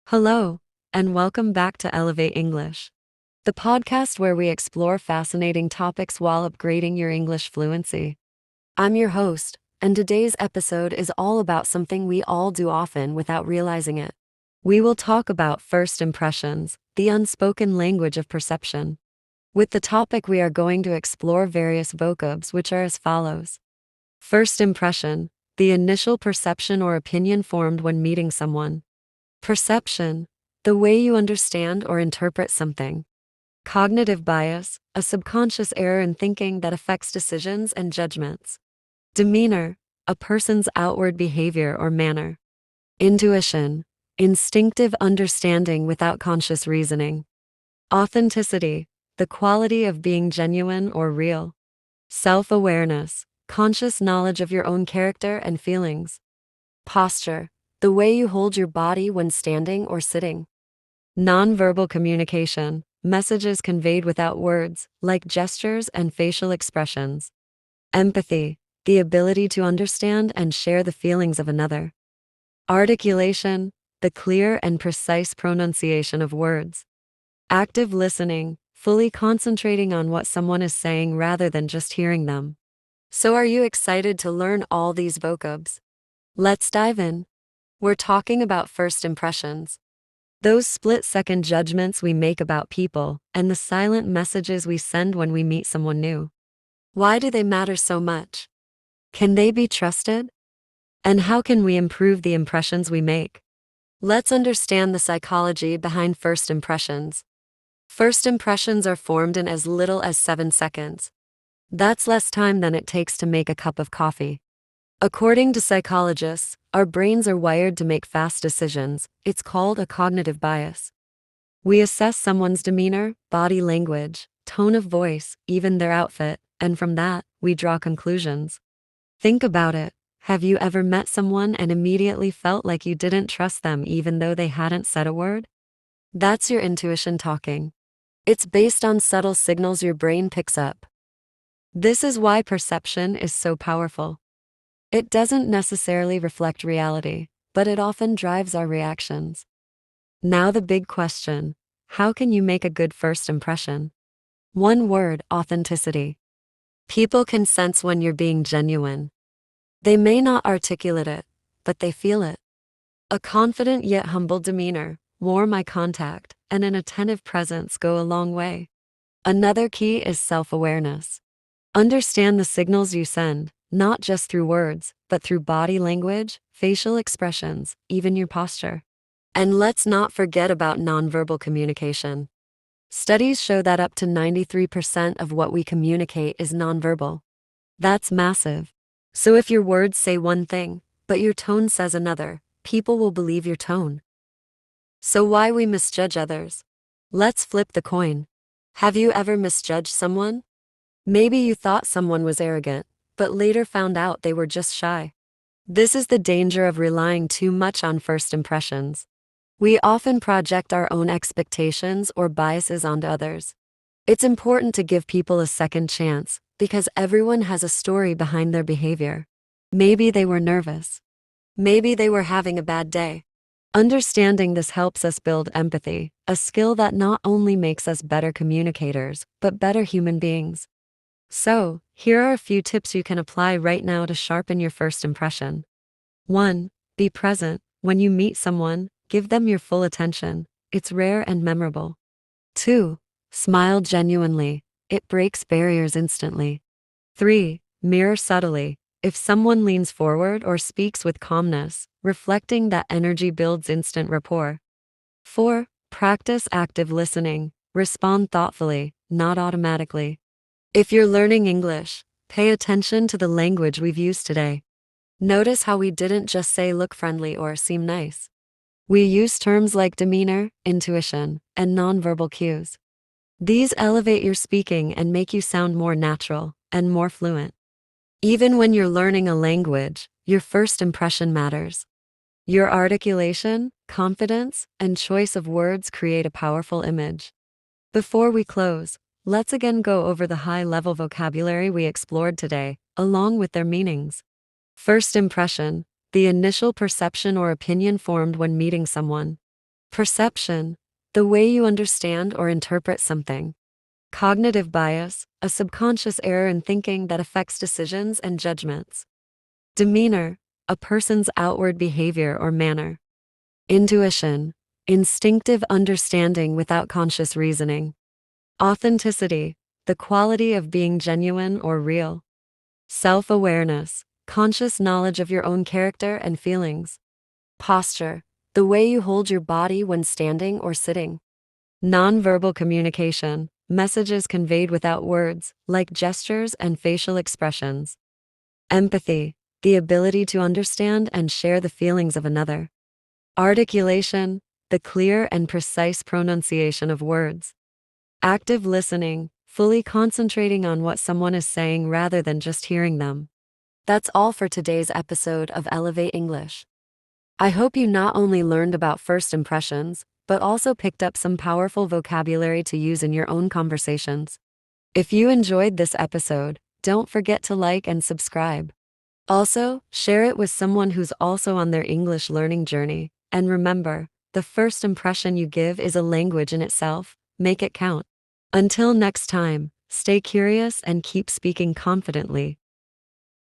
Hello, and welcome back to Elevate English, the podcast where we explore fascinating topics while upgrading your English fluency. I'm your host, and today's episode is all about something we all do often without realizing it. We will talk about first impressions, the unspoken language of perception. With the topic, we are going to explore various vocabs which are as follows. First impression, the initial perception or opinion formed when meeting someone. Perception, the way you understand or interpret something. Cognitive bias, a subconscious error in thinking that affects decisions and judgments. Demeanor, a person's outward behavior or manner. Intuition, instinctive understanding without conscious reasoning. Authenticity, the quality of being genuine or real. Self-awareness, conscious knowledge of your own character and feelings. Posture, the way you hold your body when standing or sitting. Nonverbal communication, messages conveyed without words, like gestures and facial expressions. Empathy, the ability to understand and share the feelings of another. Articulation, the clear and precise pronunciation of words. Active listening, fully concentrating on what someone is saying rather than just hearing them. So are you excited to learn all these vocabs? Let's dive in. We're talking about first impressions. Those split-second judgments we make about people and the silent messages we send when we meet someone new. Why do they matter so much? Can they be trusted? And how can we improve the impressions we make? Let's understand the psychology behind first impressions. First impressions are formed in as little as 7 seconds. That's less time than it takes to make a cup of coffee. According to psychologists, our brains are wired to make fast decisions. It's called a cognitive bias. We assess someone's demeanor, body language, tone of voice, even their outfit, and from that, we draw conclusions. Think about it. Have you ever met someone and immediately felt like you didn't trust them even though they hadn't said a word? That's your intuition talking. It's based on subtle signals your brain picks up. This is why perception is so powerful. It doesn't necessarily reflect reality, but it often drives our reactions. Now the big question, how can you make a good first impression? One word, authenticity. People can sense when you're being genuine. They may not articulate it, but they feel it. A confident yet humble demeanor, warm eye contact, and an attentive presence go a long way. Another key is self-awareness. Understand the signals you send, not just through words, but through body language, facial expressions, even your posture. And let's not forget about nonverbal communication. Studies show that up to 93% of what we communicate is nonverbal. That's massive. So if your words say one thing, but your tone says another, people will believe your tone. So why we misjudge others? Let's flip the coin. Have you ever misjudged someone? Maybe you thought someone was arrogant, but later found out they were just shy. This is the danger of relying too much on first impressions. We often project our own expectations or biases onto others. It's important to give people a second chance, because everyone has a story behind their behavior. Maybe they were nervous. Maybe they were having a bad day. Understanding this helps us build empathy, a skill that not only makes us better communicators, but better human beings. So, here are a few tips you can apply right now to sharpen your first impression. 1. Be present. When you meet someone, give them your full attention. It's rare and memorable. 2. Smile genuinely. It breaks barriers instantly. 3. Mirror subtly. If someone leans forward or speaks with calmness, reflecting that energy builds instant rapport. 4. Practice active listening. Respond thoughtfully, not automatically. If you're learning English, pay attention to the language we've used today. Notice how we didn't just say look friendly or seem nice. We use terms like demeanor, intuition, and nonverbal cues. These elevate your speaking and make you sound more natural and more fluent. Even when you're learning a language, your first impression matters. Your articulation, confidence, and choice of words create a powerful image. Before we close, let's again go over the high-level vocabulary we explored today, along with their meanings. First impression, the initial perception or opinion formed when meeting someone. Perception, the way you understand or interpret something. Cognitive bias, a subconscious error in thinking that affects decisions and judgments. Demeanor, a person's outward behavior or manner. Intuition, instinctive understanding without conscious reasoning. Authenticity, the quality of being genuine or real. Self-awareness, conscious knowledge of your own character and feelings. Posture, the way you hold your body when standing or sitting. Nonverbal communication, messages conveyed without words, like gestures and facial expressions. Empathy, the ability to understand and share the feelings of another. Articulation, the clear and precise pronunciation of words. Active listening, fully concentrating on what someone is saying rather than just hearing them. That's all for today's episode of Elevate English. I hope you not only learned about first impressions, but also picked up some powerful vocabulary to use in your own conversations. If you enjoyed this episode, don't forget to like and subscribe. Also, share it with someone who's also on their English learning journey. And remember, the first impression you give is a language in itself. Make it count. Until next time, stay curious and keep speaking confidently.